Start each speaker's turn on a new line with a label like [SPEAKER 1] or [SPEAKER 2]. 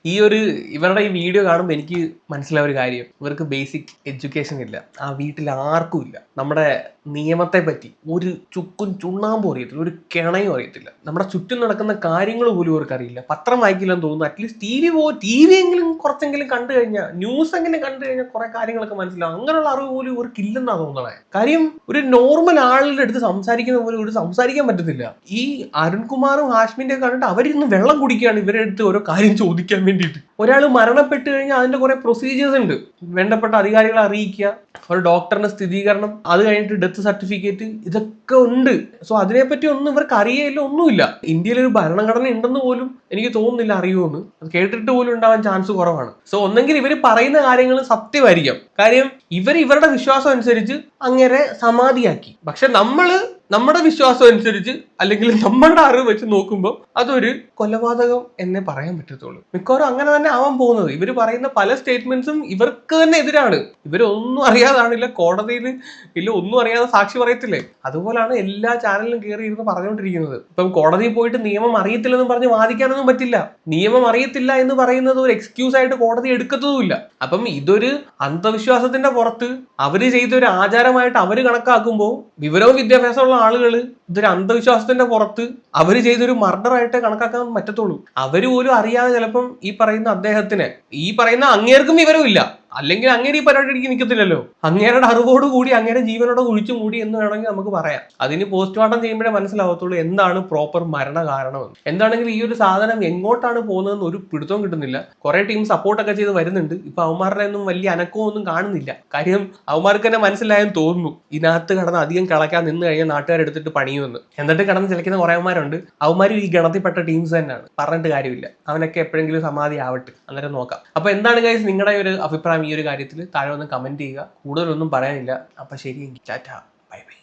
[SPEAKER 1] ഇവരുടെ ഈ വീഡിയോ കാണുമ്പോൾ എനിക്ക് മനസ്സിലായ ഒരു കാര്യം, ഇവർക്ക് ബേസിക് എഡ്യൂക്കേഷൻ ഇല്ല. ആ വീട്ടിൽ ആർക്കും ഇല്ല. നമ്മുടെ നിയമത്തെ പറ്റി ഒരു ചുക്കും ചുണ്ണാമ്പും അറിയത്തില്ല, ഒരു കിണയും അറിയത്തില്ല. നമ്മുടെ ചുറ്റും നടക്കുന്ന കാര്യങ്ങൾ പോലും ഇവർക്ക് അറിയില്ല. പത്രം വായിക്കില്ലെന്ന് തോന്നുന്നു. അറ്റ്ലീസ്റ്റ് ടി വി എങ്കിലും കുറച്ചെങ്കിലും കണ്ടു കഴിഞ്ഞാൽ, ന്യൂസ് എങ്കിലും കണ്ടു കഴിഞ്ഞാൽ കുറെ കാര്യങ്ങളൊക്കെ മനസ്സിലാവും. അങ്ങനെയുള്ള അറിവ് പോലും ഇവർക്ക് ഇല്ലെന്നാ തോന്നണേ. കാര്യം ഒരു നോർമൽ ആളുടെ അടുത്ത് സംസാരിക്കുന്ന പോലും ഇവിടെ സംസാരിക്കാൻ പറ്റത്തില്ല. ഈ അരുൺകുമാറും ഹാഷ്മിന്റെ കണ്ടിട്ട് അവരിന്ന് വെള്ളം കുടിക്കുകയാണ് ഇവരുടെ അടുത്ത് ഓരോ കാര്യം ചോദിക്കാൻ വേണ്ടിയിട്ട്. ഒരാൾ മരണപ്പെട്ട് കഴിഞ്ഞാൽ അതിന്റെ കുറെ പ്രൊസീജിയേഴ്സ് ഉണ്ട്. വേണ്ടപ്പെട്ട അധികാരികളെ അറിയിക്കുക, ഒരു ഡോക്ടറിന്റെ സ്ഥിരീകരണം, അത് കഴിഞ്ഞിട്ട് ഡെത്ത് സർട്ടിഫിക്കറ്റ്, ഇതൊക്കെ ഉണ്ട്. സോ അതിനെപ്പറ്റി ഒന്നും ഇവർക്ക് അറിയില്ല, ഒന്നുമില്ല. ഇന്ത്യയിൽ ഒരു ഭരണഘടന ഉണ്ടെന്ന് പോലും എനിക്ക് തോന്നുന്നില്ല അറിയുമെന്ന്. അത് കേട്ടിട്ട് പോലും ഉണ്ടാവാൻ ചാൻസ് കുറവാണ്. സോ ഒന്നെങ്കിൽ ഇവർ പറയുന്ന കാര്യങ്ങൾ സത്യമായിരിക്കാം. കാര്യം ഇവരുടെ വിശ്വാസം അനുസരിച്ച് അങ്ങനെ സമാധിയാക്കി. പക്ഷെ നമ്മുടെ വിശ്വാസം അനുസരിച്ച് അല്ലെങ്കിൽ നമ്മളുടെ അറിവ് വെച്ച് നോക്കുമ്പോൾ അതൊരു കൊലപാതകം എന്നേ പറയാൻ പറ്റത്തുള്ളൂ. മിക്കവാറും അങ്ങനെ തന്നെ ആവാൻ പോകുന്നത്. ഇവർ പറയുന്ന പല സ്റ്റേറ്റ്മെന്റ്സും ഇവർക്ക് തന്നെ എതിരാണ്. ഇവരൊന്നും അറിയാതാണില്ല കോടതിയിൽ ഇല്ല, ഒന്നും അറിയാതെ സാക്ഷി പറയത്തില്ലേ, അതുപോലാണ് എല്ലാ ചാനലിലും കയറി ഇരുന്ന് പറഞ്ഞുകൊണ്ടിരിക്കുന്നത്. ഇപ്പം കോടതിയിൽ പോയിട്ട് നിയമം അറിയത്തില്ലെന്ന് പറഞ്ഞ് വാദിക്കാനൊന്നും പറ്റില്ല. നിയമം അറിയത്തില്ല എന്ന് പറയുന്നത് ഒരു എക്സ്ക്യൂസ് ആയിട്ട് കോടതി എടുക്കത്തതുമില്ല. അപ്പം ഇതൊരു അന്ധവിശ്വാസത്തിന്റെ പുറത്ത് അവര് ചെയ്ത ഒരു ആചാരമായിട്ട് അവര് കണക്കാക്കുമ്പോൾ വിവരവും വിദ്യാഭ്യാസമുള്ള ആളുകൾ ഇതൊരു അന്ധവിശ്വാസത്തിന്റെ പുറത്ത് അവര് ചെയ്തൊരു മർഡർ ആയിട്ട് കണക്കാക്കാൻ പറ്റത്തുള്ളൂ. അവര് പോലും അറിയാതെ ചിലപ്പം ഈ പറയുന്ന അദ്ദേഹത്തിന്, ഈ പറയുന്ന അങ്ങേർക്കും വിവരവും ഇല്ല, അല്ലെങ്കിൽ അങ്ങേര് ഈ പരിപാടിക്ക് നിൽക്കത്തില്ലല്ലോ. അങ്ങേരുടെ അറിവോട് കൂടി അങ്ങേരെ ജീവനോടെ കുഴിച്ചു മൂടി എന്ന് വേണമെങ്കിൽ നമുക്ക് പറയാം. അതിന് പോസ്റ്റ്മോർട്ടം ചെയ്യുമ്പോഴേ മനസ്സിലാവത്തുള്ളൂ എന്താണ് പ്രോപ്പർ മരണ കാരണമെന്ന്. എന്താണെങ്കിൽ ഈ ഒരു സാധനം എങ്ങോട്ടാണ് പോകുന്നതെന്ന് ഒരു പിടുത്തവും കിട്ടുന്നില്ല. കുറെ ടീം സപ്പോർട്ടൊക്കെ ചെയ്ത് വരുന്നുണ്ട്. ഇപ്പൊ അവന്മാരുടെ ഒന്നും വലിയ അനക്കവും ഒന്നും കാണുന്നില്ല. കാര്യം അവന്മാർക്ക് തന്നെ മനസ്സിലായെന്ന് തോന്നുന്നു, ഇതിനകത്ത് കിടന്ന് അധികം കളക്കാൻ നിന്ന് കഴിഞ്ഞാൽ നാട്ടുകാരെടുത്തിട്ട് പണിയുമെന്ന്. എന്നിട്ട് കിടന്ന് ചിലക്കുന്ന കുറെ അവന്മാരുണ്ട്. അവന്മാരും ഈ ഗണത്തിൽപ്പെട്ട ടീംസ് തന്നെയാണ്, പറഞ്ഞിട്ട് കാര്യമില്ല. അവനൊക്കെ എപ്പോഴെങ്കിലും സമാധി ആവട്ടെ, അന്നേരം നോക്കാം. അപ്പൊ എന്താണ് ഗൈസ് നിങ്ങളുടെ ഒരു അഭിപ്രായം ഈ ഒരു കാര്യത്തിൽ? താഴെ ഒന്ന് കമന്റ് ചെയ്യുക. കൂടുതലൊന്നും പറയാനില്ല. അപ്പൊ ശരി, ടാറ്റ, ബൈ ബൈ.